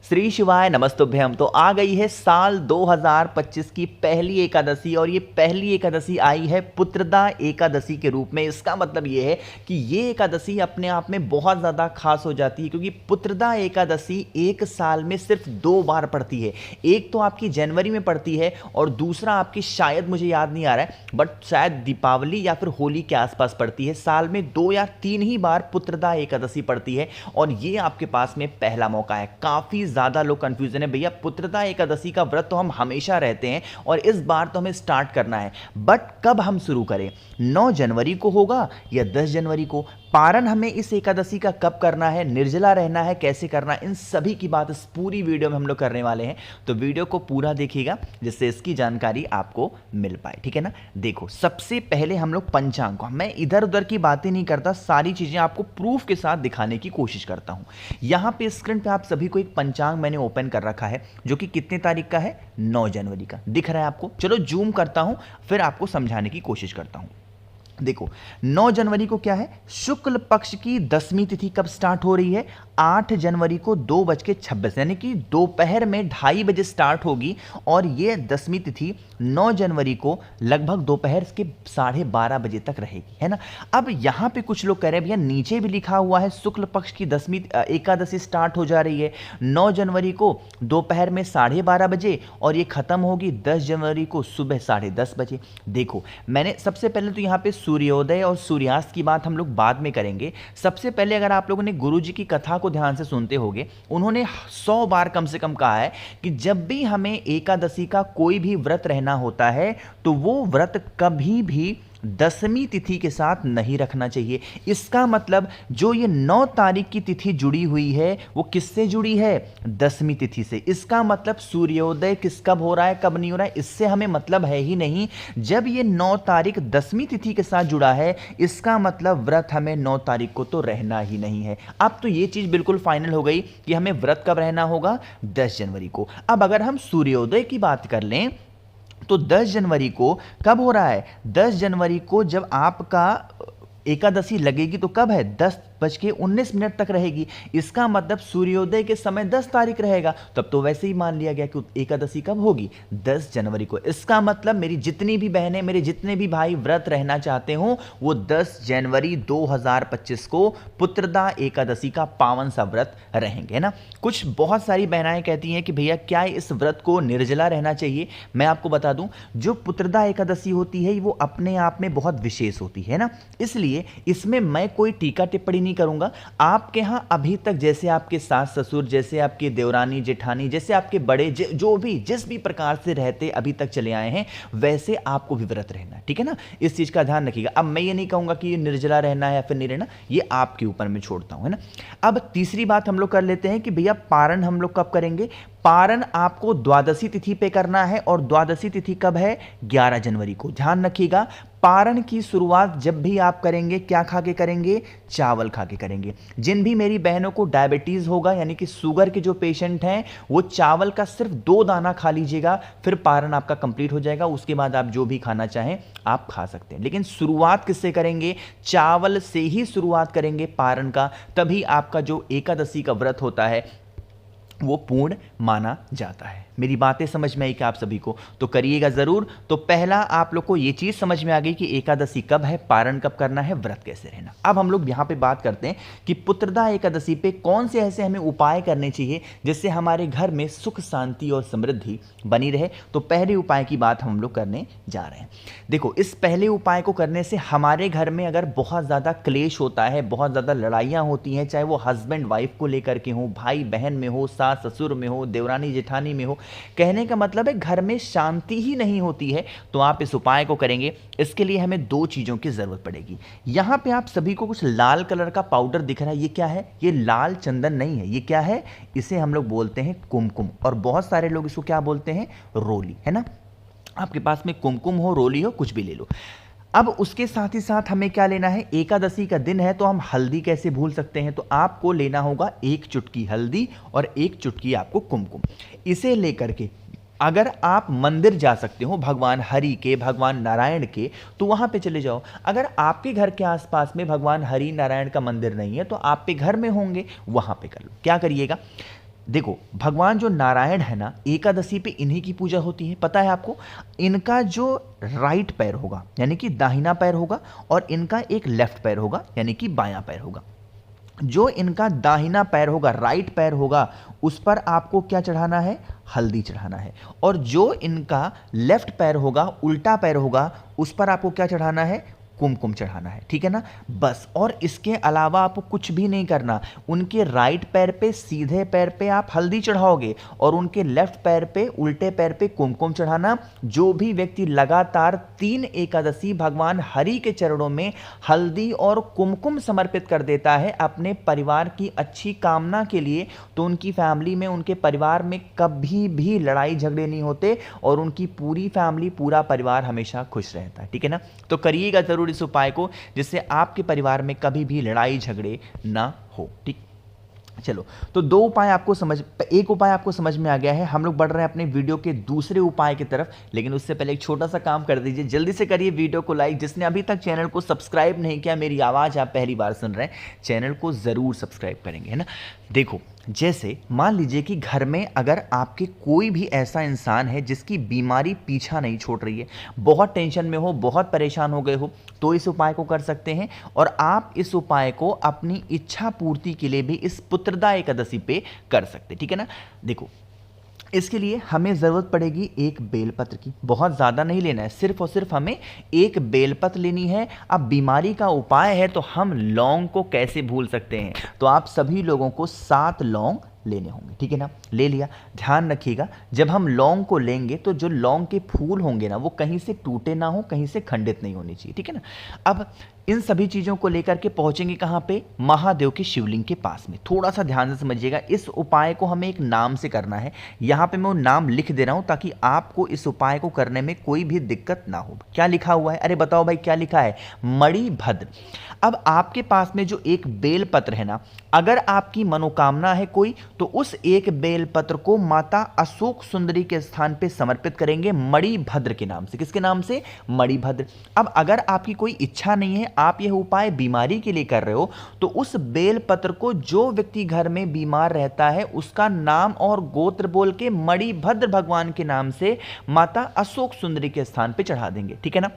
श्री शिवाय नमस्तुभ्यम। तो आ गई है साल 2025 की पहली एकादशी और ये पहली एकादशी आई है पुत्रदा एकादशी के रूप में। इसका मतलब ये है कि ये एकादशी अपने आप में बहुत ज़्यादा खास हो जाती है क्योंकि पुत्रदा एकादशी एक साल में सिर्फ 2 बार पड़ती है। एक तो आपकी जनवरी में पड़ती है और दूसरा आपकी शायद मुझे याद नहीं आ रहा है बट शायद दीपावली या फिर होली के आसपास पड़ती है। साल में 2 या 3 ही बार पुत्रदा एकादशी पड़ती है और ये आपके पास में पहला मौका है। काफ़ी ज़्यादा लोग कंफ्यूजन है, भैया पुत्रदा एकादशी का व्रत तो हम हमेशा रहते हैं और इस बार तो हमें स्टार्ट करना है, बट कब हम शुरू करें? 9 जनवरी को होगा या 10 जनवरी को? पारण हमें इस एकादशी का कब करना है, निर्जला रहना है, कैसे करना है, इन सभी की बात इस पूरी वीडियो में हम लोग करने वाले हैं। तो वीडियो को पूरा देखिएगा जिससे इसकी जानकारी आपको मिल पाए, ठीक है ना। देखो, सबसे पहले हम लोग पंचांग को, मैं इधर उधर की बातें नहीं करता, सारी चीजें आपको प्रूफ के साथ दिखाने की कोशिश करता हूं। यहां पे स्क्रीन पे आप सभी को एक पंचांग मैंने ओपन कर रखा है जो कि कितने तारीख का है? 9 जनवरी का। दिख रहा है आपको? चलो जूम करता हूं फिर आपको समझाने की कोशिश करता हूं। देखो, 9 जनवरी को क्या है? शुक्ल पक्ष की 10वीं तिथि कब स्टार्ट हो रही है? 8 जनवरी को 2:26 यानी कि दोपहर में 2:30 बजे स्टार्ट होगी और ये 10वीं तिथि 9 जनवरी को लगभग दोपहर के 12:30 बजे तक रहेगी, है ना। अब यहां पे कुछ लोग कह रहे हैं भैया नीचे भी लिखा हुआ है शुक्ल पक्ष की 10वीं एकादशी स्टार्ट हो जा रही है 9 जनवरी को दोपहर में 12:30 बजे और ये खत्म होगी 10 जनवरी को सुबह 10:30 बजे। देखो, मैंने सबसे पहले तो यहाँ पे सूर्योदय और सूर्यास्त की बात हम लोग बाद में करेंगे। सबसे पहले अगर आप लोगों ने गुरु जी की कथा को ध्यान से सुनते होंगे, उन्होंने 100 बार कम से कम कहा है कि जब भी हमें एकादशी का कोई भी व्रत रहना होता है तो वो व्रत कभी भी 10वीं तिथि के साथ नहीं रखना चाहिए। इसका मतलब जो ये 9 तारीख की तिथि जुड़ी हुई है वो किससे जुड़ी है? 10वीं तिथि से। इसका मतलब सूर्योदय किस कब हो रहा है, कब नहीं हो रहा है, इससे हमें मतलब है ही नहीं। जब ये 9 तारीख 10वीं तिथि के साथ जुड़ा है इसका मतलब व्रत हमें 9 तारीख को तो रहना ही नहीं है। अब तो ये चीज बिल्कुल फाइनल हो गई कि हमें व्रत कब रहना होगा? 10 जनवरी को। अब अगर हम सूर्योदय की बात कर लें तो 10 जनवरी को कब हो रहा है? 10 जनवरी को जब आपका एकादशी लगेगी तो कब है? 10:19 तक रहेगी। इसका मतलब सूर्योदय के समय 10 तारीख रहेगा, तब तो वैसे ही मान लिया गया कि एकादशी कब होगी? 10 जनवरी को। इसका मतलब मेरी जितनी भी बहनें, मेरे जितने भी भाई व्रत रहना चाहते हो वो 10 जनवरी 2025 को पुत्रदा एकादशी का पावन सा व्रत रहेंगे, है ना। कुछ बहुत सारी बहनाएं कहती हैं कि भैया क्या इस व्रत को निर्जला रहना चाहिए? मैं आपको बता दूं, जो पुत्रदा एकादशी होती है वो अपने आप में बहुत विशेष होती है ना, इसलिए इसमें मैं कोई टीका टिप्पणी नहीं करूंगा। आपके यहां अभी तक जैसे आपके सास ससुर, जैसे आपके देवरानी जेठानी, जैसे आपके बड़े जो भी जिस भी प्रकार से रहते अभी तक चले आए हैं वैसे आपको भी व्रत रहना है, ठीक है ना। इस चीज का ध्यान रखिएगा। अब मैं ये नहीं कहूंगा कि ये निर्जला रहना है या फिर नहीं रहना, ये आपके ऊपर मैं छोड़ता हूं, है ना। अब तीसरी बात हम लोग कर लेते हैं कि भैया पारण हम लोग कब करेंगे? पारण आपको द्वादशी तिथि पे करना है और द्वादशी तिथि कब है? 11 जनवरी को। ध्यान रखिएगा, पारण की शुरुआत जब भी आप करेंगे क्या खा के करेंगे? चावल खा के करेंगे। जिन भी मेरी बहनों को डायबिटीज होगा यानी कि शुगर के जो पेशेंट हैं वो चावल का सिर्फ 2 दाना खा लीजिएगा, फिर पारण आपका कंप्लीट हो जाएगा। उसके बाद आप जो भी खाना चाहें आप खा सकते हैं, लेकिन शुरुआत किससे करेंगे? चावल से ही शुरुआत करेंगे पारण का, तभी आपका जो एकादशी का व्रत होता है वो पूर्ण माना जाता है। मेरी बातें समझ में आई कि आप सभी को? तो करिएगा जरूर। तो पहला आप लोग को ये चीज समझ में आ गई कि एकादशी कब है, पारण कब करना है, व्रत कैसे रहना। अब हम लोग यहां पे बात करते हैं कि पुत्रदा एकादशी पे कौन से ऐसे हमें उपाय करने चाहिए जिससे हमारे घर में सुख शांति और समृद्धि बनी रहे। तो पहले उपाय की बात हम लोग करने जा रहे हैं। देखो, इस पहले उपाय को करने से हमारे घर में अगर बहुत ज्यादा क्लेश होता है, बहुत ज्यादा लड़ाइयां होती हैं, चाहे वो हस्बैंड वाइफ को लेकर के हो, भाई बहन में हो, सास ससुर में हो, देवरानी जेठानी में हो, कहने का मतलब है घर में शांति ही नहीं होती है, तो आप इस उपाय को करेंगे। इसके लिए हमें 2 चीजों की जरूरत पड़ेगी। यहां पे आप सभी को कुछ लाल कलर का पाउडर दिख रहा है, ये क्या है? ये लाल चंदन नहीं है, ये क्या है? इसे हम लोग बोलते हैं कुमकुम, और बहुत सारे लोग इसको क्या बोलते हैं? रोली, है ना। आपके पास में कुमकुम हो, रोली हो, कुछ भी ले लो। अब उसके साथ ही साथ हमें क्या लेना है? एकादशी का दिन है तो हम हल्दी कैसे भूल सकते हैं? तो आपको लेना होगा 1 चुटकी हल्दी और 1 चुटकी आपको कुमकुम। इसे लेकर के अगर आप मंदिर जा सकते हो भगवान हरि के, भगवान नारायण के, तो वहां पे चले जाओ। अगर आपके घर के आसपास में भगवान हरि नारायण का मंदिर नहीं है तो आप पे घर में होंगे, वहां पे कर लो। क्या करिएगा? देखो भगवान जो नारायण है ना, एकादशी पे इन्हीं की पूजा होती है, पता है आपको। इनका जो राइट पैर होगा यानी कि दाहिना पैर होगा, और इनका एक लेफ्ट पैर होगा यानी कि बायां पैर होगा। जो इनका दाहिना पैर होगा, राइट पैर होगा, उस पर आपको क्या चढ़ाना है? हल्दी चढ़ाना है। और जो इनका लेफ्ट पैर होगा, उल्टा पैर होगा, उस पर आपको क्या चढ़ाना है? कुमकुम चढ़ाना है, ठीक है ना। बस, और इसके अलावा आपको कुछ भी नहीं करना। उनके राइट पैर पे, सीधे पैर पे आप हल्दी चढ़ाओगे, और उनके लेफ्ट पैर पे, उल्टे पैर पे कुमकुम चढ़ाना। जो भी व्यक्ति लगातार 3 एकादशी भगवान हरि के चरणों में हल्दी और कुमकुम समर्पित कर देता है अपने परिवार की अच्छी कामना के लिए, तो उनकी फैमिली में, उनके परिवार में कभी भी लड़ाई झगड़े नहीं होते, और उनकी पूरी फैमिली, पूरा परिवार हमेशा खुश रहता है, ठीक है ना। तो करिएगा जरूर इस उपाय को, जिससे आपके परिवार में कभी भी लड़ाई झगड़े ना हो, ठीक। चलो, तो एक उपाय आपको समझ में आ गया है। हम लोग बढ़ रहे हैं अपने वीडियो के दूसरे उपाय की तरफ, लेकिन उससे पहले एक छोटा सा काम कर दीजिए, जल्दी से करिए वीडियो को लाइक। जिसने अभी तक चैनल को सब्सक्राइब नहीं किया, मेरी आवाज़ आप पहली बार सुन रहे हैं, चैनल को ज़रूर सब्सक्राइब करेंगे, है ना। देखो, जैसे मान लीजिए कि घर में अगर आपके कोई भी ऐसा इंसान है जिसकी बीमारी पीछा नहीं छोड़ रही है, बहुत टेंशन में हो, बहुत परेशान हो गए हो, तो इस उपाय को कर सकते हैं। और आप इस उपाय को अपनी इच्छा पूर्ति के लिए भी इस पुत्रदा एकादशी पे कर सकते, ठीक है ना। देखो, इसके लिए हमें ज़रूरत पड़ेगी एक बेलपत्र की। बहुत ज़्यादा नहीं लेना है, सिर्फ और सिर्फ हमें एक बेलपत्र लेनी है। अब बीमारी का उपाय है, तो हम लौंग को कैसे भूल सकते हैं। तो आप सभी लोगों को 7 लौंग लेने होंगे, ठीक है ना। ले लिया। ध्यान रखिएगा, जब हम लौंग को लेंगे तो जो लौंग के फूल होंगे ना, वो कहीं से टूटे ना हो, कहीं से खंडित नहीं होने चाहिए, ठीक है ना। अब इन सभी चीज़ों को लेकर के पहुंचेंगे कहाँ पे? महादेव के शिवलिंग के पास में। थोड़ा सा ध्यान से समझिएगा, इस उपाय को हमें एक नाम से करना है। यहाँ पे मैं वो नाम लिख दे रहा हूँ ताकि आपको इस उपाय को करने में कोई भी दिक्कत ना हो। क्या लिखा हुआ है? अरे बताओ भाई, क्या लिखा है? मणिभद्र। अब आपके पास में जो एक बेलपत्र है ना, अगर आपकी मनोकामना है कोई, तो उस एक बेलपत्र को माता अशोक सुंदरी के स्थान पे समर्पित करेंगे, मणिभद्र के नाम से। किसके नाम से? मणिभद्र। अब अगर आपकी कोई इच्छा नहीं है, आप यह उपाय बीमारी के लिए कर रहे हो, तो उस बेलपत्र को जो व्यक्ति घर में बीमार रहता है उसका नाम और गोत्र बोल के मणिभद्र भगवान के नाम से माता अशोक सुंदरी के स्थान पे चढ़ा देंगे, ठीक है ना।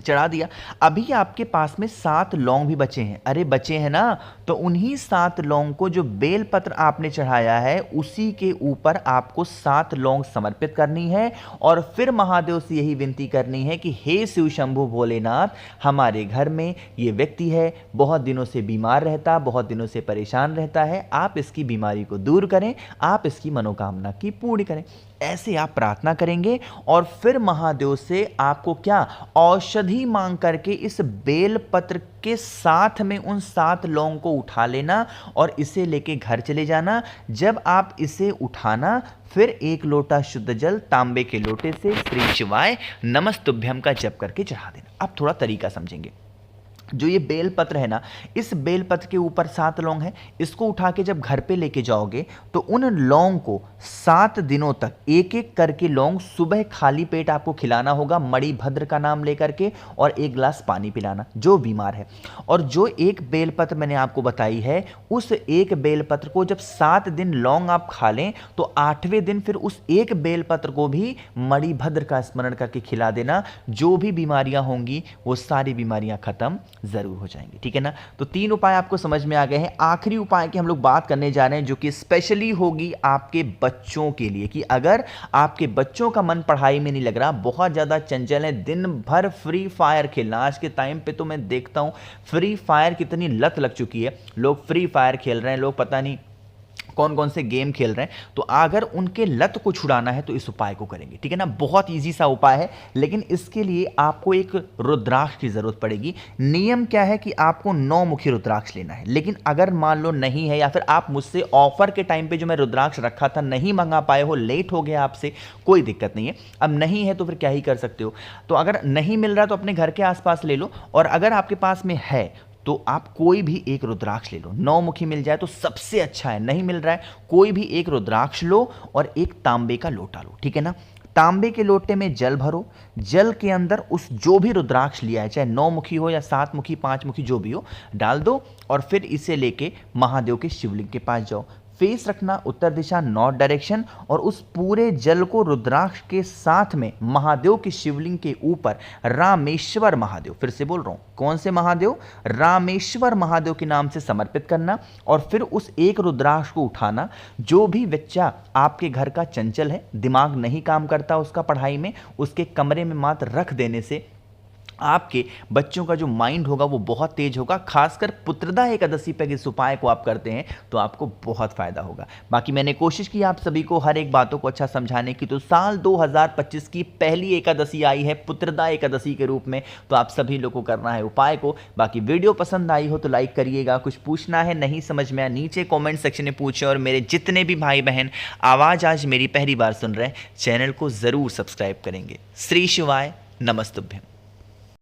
चढ़ा दिया। अभी आपके पास में 7 लौंग भी बचे हैं। अरे बचे हैं ना, तो उन्हीं 7 लौंग को, जो बेलपत्र आपने चढ़ाया है, उसी के ऊपर आपको 7 लौंग समर्पित करनी है। और फिर महादेव से यही विनती करनी है कि हे शिव शंभु भोलेनाथ, हमारे घर में ये व्यक्ति है, बहुत दिनों से बीमार रहता, बहुत दिनों से परेशान रहता है, आप इसकी बीमारी को दूर करें, आप इसकी मनोकामना की पूर्ण करें। ऐसे आप प्रार्थना करेंगे, और फिर महादेव से आपको क्या? औषधि मांग करके इस बेलपत्र के साथ में उन 7 लौंग को उठा लेना, और इसे लेके घर चले जाना। जब आप इसे उठाना, फिर 1 लोटा शुद्ध जल तांबे के लोटे से श्री शिवाय नमस्तुभ्यम का जप करके चढ़ा देना। अब थोड़ा तरीका समझेंगे। जो ये बेलपत्र है ना, इस बेलपत्र के ऊपर 7 लौंग है, इसको उठा के जब घर पे लेके जाओगे, तो उन लौंग को 7 दिनों तक एक एक करके लौंग सुबह खाली पेट आपको खिलाना होगा, मणिभद्र का नाम लेकर के, और 1 गिलास पानी पिलाना जो बीमार है। और जो एक बेलपत्र मैंने आपको बताई है, उस एक बेलपत्र को जब 7 दिन लौंग आप खा लें, तो 8वें दिन फिर उस एक बेलपत्र को भी मणिभद्र का स्मरण करके खिला देना। जो भी बीमारियां होंगी वो सारी बीमारियां खत्म जरूर हो जाएंगे, ठीक है ना। तो 3 उपाय आपको समझ में आ गए हैं। आखिरी उपाय की हम लोग बात करने जा रहे हैं, जो कि स्पेशली होगी आपके बच्चों के लिए, कि अगर आपके बच्चों का मन पढ़ाई में नहीं लग रहा, बहुत ज्यादा चंचल है, दिन भर फ्री फायर खेलना। आज के टाइम पे तो मैं देखता हूं फ्री फायर कितनी लत लग चुकी है, लोग फ्री फायर खेल रहे हैं, लोग पता नहीं कौन कौन से गेम खेल रहे हैं। तो अगर उनके लत को छुड़ाना है तो इस उपाय को करेंगे, ठीक है ना। बहुत इजी सा उपाय है, लेकिन इसके लिए आपको एक रुद्राक्ष की जरूरत पड़ेगी। नियम क्या है कि आपको 9 मुखी रुद्राक्ष लेना है। लेकिन अगर मान लो नहीं है, या फिर आप मुझसे ऑफर के टाइम पे जो मैं रुद्राक्ष रखा था नहीं मंगा पाए हो, लेट हो गया आपसे, कोई दिक्कत नहीं है। अब नहीं है तो फिर क्या ही कर सकते हो। तो अगर नहीं मिल रहा तो अपने घर के आसपास ले लो, और अगर आपके पास में है तो आप कोई भी एक रुद्राक्ष ले लो। 9 मुखी मिल जाए तो सबसे अच्छा है, नहीं मिल रहा है कोई भी एक रुद्राक्ष लो, और एक तांबे का लोटा लो, ठीक है ना। तांबे के लोटे में जल भरो, जल के अंदर उस जो भी रुद्राक्ष लिया है, चाहे 9 मुखी हो या 7 मुखी, 5 मुखी, जो भी हो, डाल दो, और फिर इसे लेके महादेव के शिवलिंग के पास जाओ। फेस रखना उत्तर दिशा नॉर्थ डायरेक्शन, और उस पूरे जल को रुद्राक्ष के साथ में महादेव की शिवलिंग के ऊपर रामेश्वर महादेव, फिर से बोल रहा हूं कौन से महादेव, रामेश्वर महादेव के नाम से समर्पित करना। और फिर उस एक रुद्राक्ष को उठाना। जो भी बच्चा आपके घर का चंचल है, दिमाग नहीं काम करता उसका पढ़ाई में, उसके कमरे में मात्र रख देने से आपके बच्चों का जो माइंड होगा वो बहुत तेज होगा। खासकर पुत्रदा एकादशी पर इस उपाय को आप करते हैं तो आपको बहुत फायदा होगा। बाकी मैंने कोशिश की आप सभी को हर एक बातों को अच्छा समझाने की। तो साल 2025 की पहली एकादशी आई है पुत्रदा एकादशी के रूप में, तो आप सभी लोग को करना है उपाय को। बाकी वीडियो पसंद आई हो तो लाइक करिएगा, कुछ पूछना है नहीं समझ में आया नीचे कॉमेंट सेक्शन में पूछें। और मेरे जितने भी भाई बहन आवाज़ आज मेरी पहली बार सुन रहे हैं, चैनल को ज़रूर सब्सक्राइब करेंगे। श्री शिवाय, नमस्तुभ्यम।